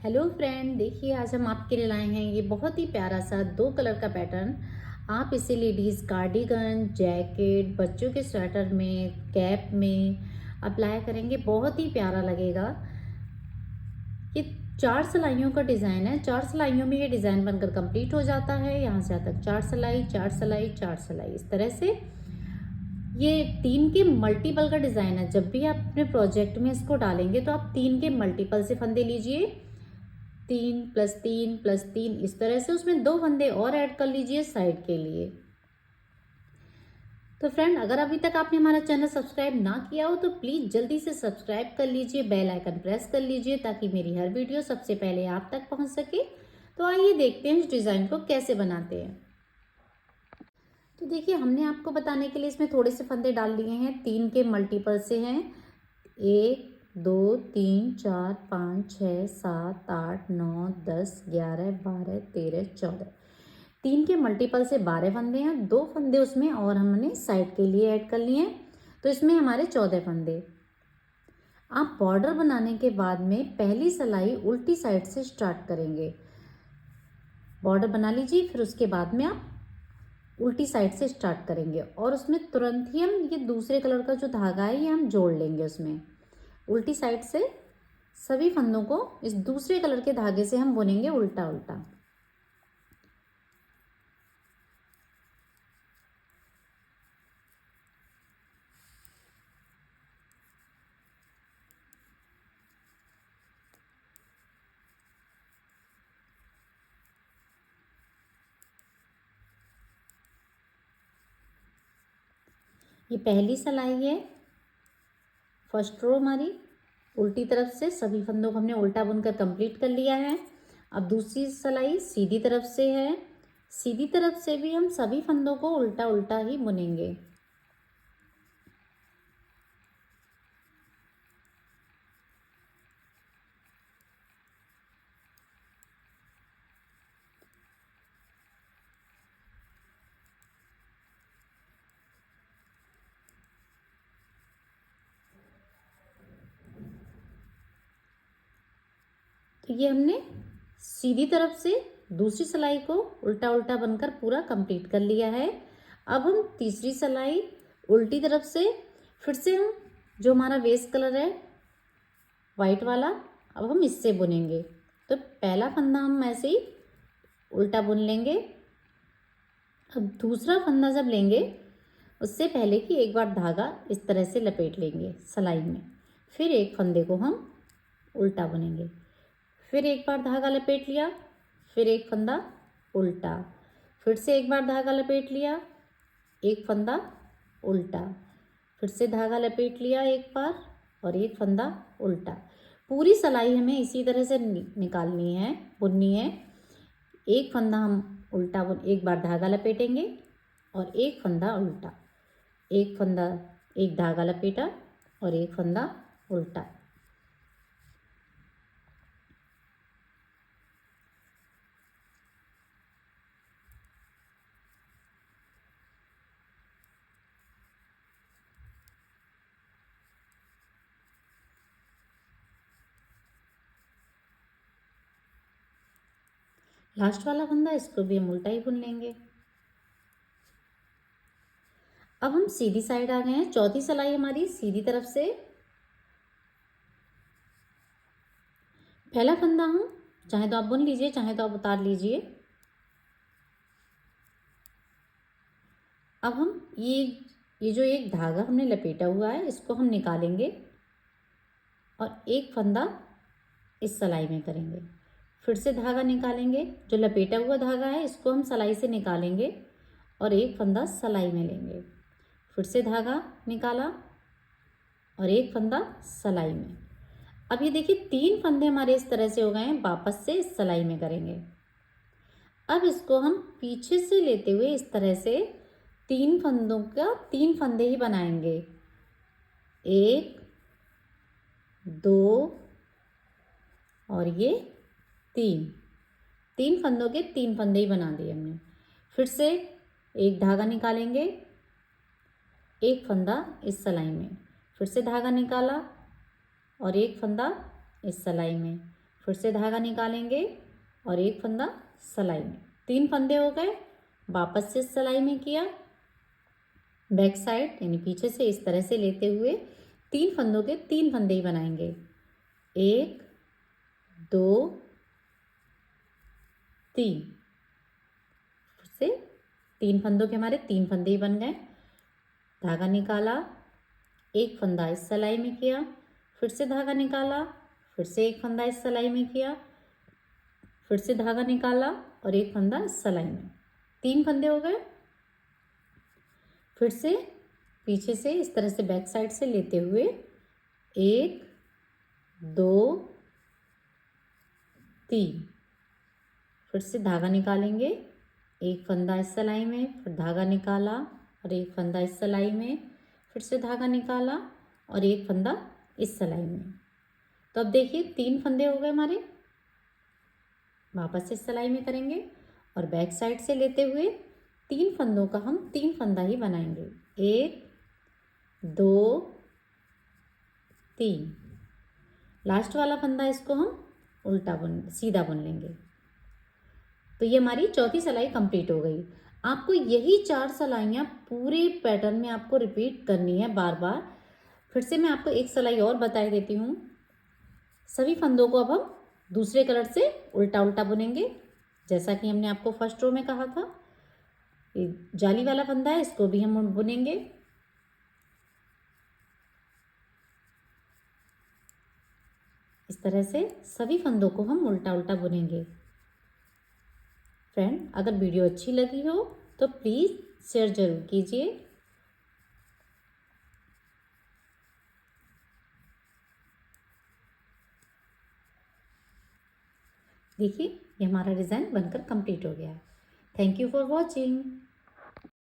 Hello friend, देखिए आज हम आपके लिए लाए हैं ये बहुत ही प्यारा सा 2 कलर का पैटर्न। आप इसे लेडीज़ कार्डिगन, जैकेट, बच्चों के स्वेटर में, कैप में अप्लाई करेंगे, बहुत ही प्यारा लगेगा। ये 4 सिलाइयों का डिज़ाइन है। 4 सिलाइयों में ये डिज़ाइन बनकर कंप्लीट हो जाता है। यहाँ से यहाँ तक 4 सिलाई, 4 सिलाई, 4 सिलाई, इस तरह से। ये 3 के मल्टीपल का डिज़ाइन है। जब भी आप अपने प्रोजेक्ट में इसको डालेंगे तो आप 3 के मल्टीपल से फंदे लीजिए। 3 + 3 + 3, इस तरह से उसमें 2 फंदे और ऐड कर लीजिए साइड के लिए। तो फ्रेंड, अगर अभी तक आपने हमारा चैनल सब्सक्राइब ना किया हो तो प्लीज़ जल्दी से सब्सक्राइब कर लीजिए, बेल आइकन प्रेस कर लीजिए ताकि मेरी हर वीडियो सबसे पहले आप तक पहुंच सके। तो आइए देखते हैं इस डिज़ाइन को कैसे बनाते हैं। तो देखिए, हमने आपको बताने के लिए इसमें थोड़े से फंदे डाल लिए हैं। 3 के मल्टीपल से हैं। 1 2 3 4 5 6 7 8 9 10 11 12 13 14, 3 के मल्टीपल से 12 फंदे हैं। 2 फंदे उसमें और हमने साइड के लिए ऐड कर लिए हैं, तो इसमें हमारे 14 फंदे। आप बॉर्डर बनाने के बाद में पहली सिलाई उल्टी साइड से स्टार्ट करेंगे। बॉर्डर बना लीजिए, फिर उसके बाद में आप उल्टी साइड से स्टार्ट करेंगे और उसमें तुरंत ही हम ये दूसरे कलर का जो धागा है ये हम जोड़ लेंगे। उसमें उल्टी साइड से सभी फंदों को इस दूसरे कलर के धागे से हम बुनेंगे उल्टा उल्टा। ये पहली सिलाई है, फर्स्ट रो हमारी। उल्टी तरफ से सभी फंदों को हमने उल्टा बुनकर कंप्लीट कर लिया है। अब दूसरी सिलाई सीधी तरफ से है। सीधी तरफ से भी हम सभी फंदों को उल्टा उल्टा ही बुनेंगे। तो ये हमने सीधी तरफ से दूसरी सिलाई को उल्टा उल्टा बनकर पूरा कंप्लीट कर लिया है। अब हम तीसरी सिलाई उल्टी तरफ से फिर से हम जो हमारा बेस कलर है वाइट वाला, अब हम इससे बुनेंगे। तो पहला फंदा हम ऐसे ही उल्टा बुन लेंगे। अब दूसरा फंदा जब लेंगे उससे पहले कि एक बार धागा इस तरह से लपेट लेंगे सिलाई में, फिर एक फंदे को हम उल्टा बुनेंगे। फिर एक बार धागा लपेट लिया, फिर एक फंदा उल्टा, फिर से एक बार धागा लपेट लिया, एक फंदा उल्टा, फिर से धागा लपेट लिया एक बार और एक फंदा उल्टा। पूरी सिलाई हमें इसी तरह से निकालनी है, बुननी है। एक फंदा हम उल्टा बुन, एक बार धागा लपेटेंगे और एक फंदा उल्टा, एक फंदा, एक धागा लपेटा और एक फंदा उल्टा। लास्ट वाला फंदा, इसको भी हम उल्टा ही बुन लेंगे। अब हम सीधी साइड आ गए हैं। चौथी सिलाई हमारी सीधी तरफ से। पहला फंदा हम चाहे तो आप बुन लीजिए, चाहे तो आप उतार लीजिए। अब हम ये जो एक धागा हमने लपेटा हुआ है इसको हम निकालेंगे और एक फंदा इस सिलाई में करेंगे। फिर से धागा निकालेंगे, जो लपेटा हुआ धागा है इसको हम सिलाई से निकालेंगे और एक फंदा सिलाई में लेंगे। फिर से धागा निकाला और एक फंदा सिलाई में। अब ये देखिए 3 फंदे हमारे इस तरह से हो गए हैं, वापस से इस सिलाई में करेंगे। अब इसको हम पीछे से लेते हुए इस तरह से 3 फंदों का 3 फंदे ही बनाएंगे। 1 2 और ये 3 फंदों के 3 फंदे ही बना दिए हमने। फिर से एक धागा निकालेंगे, एक फंदा इस सिलाई में, फिर से धागा निकाला और एक फंदा इस सिलाई में, फिर से धागा निकालेंगे और एक फंदा सिलाई में, 3 फंदे हो गए। वापस से सिलाई में किया, बैक साइड यानी पीछे से इस तरह से लेते हुए 3 फंदों के 3 फंदे ही बनाएंगे। 1 2 3, फिर से 3 फंदों के हमारे 3 फंदे ही बन गए। धागा निकाला, एक फंदा इस सिलाई में किया, फिर से धागा निकाला, फिर से एक फंदा इस सिलाई में किया, फिर से धागा निकाला और एक फंदा इस सिलाई में, 3 फंदे हो गए। फिर से पीछे से इस तरह से बैक साइड से लेते हुए 1 2 3, फिर से धागा निकालेंगे, एक फंदा इस सिलाई में, फिर धागा निकाला और एक फंदा इस सिलाई में, फिर से धागा निकाला और एक फंदा इस सिलाई में। तो अब देखिए 3 फंदे हो गए हमारे। वापस से सिलाई में करेंगे और बैक साइड से लेते हुए 3 फंदों का हम 3 फंदा ही बनाएंगे। 1 2 3, लास्ट वाला फंदा इसको हम उल्टा सीधा बुन लेंगे। तो ये हमारी चौथी सिलाई कंप्लीट हो गई। आपको यही 4 सिलाइयाँ पूरे पैटर्न में आपको रिपीट करनी है बार बार। फिर से मैं आपको एक सिलाई और बता देती हूँ। सभी फंदों को अब हम दूसरे कलर से उल्टा उल्टा बुनेंगे, जैसा कि हमने आपको फर्स्ट रो में कहा था। ये जाली वाला फंदा है, इसको भी हम बुनेंगे। इस तरह से सभी फंदों को हम उल्टा उल्टा बुनेंगे। फ्रेंड, अगर वीडियो अच्छी लगी हो तो प्लीज़ शेयर ज़रूर कीजिए। देखिए ये हमारा डिज़ाइन बनकर कंप्लीट हो गया है। Thank you for watching.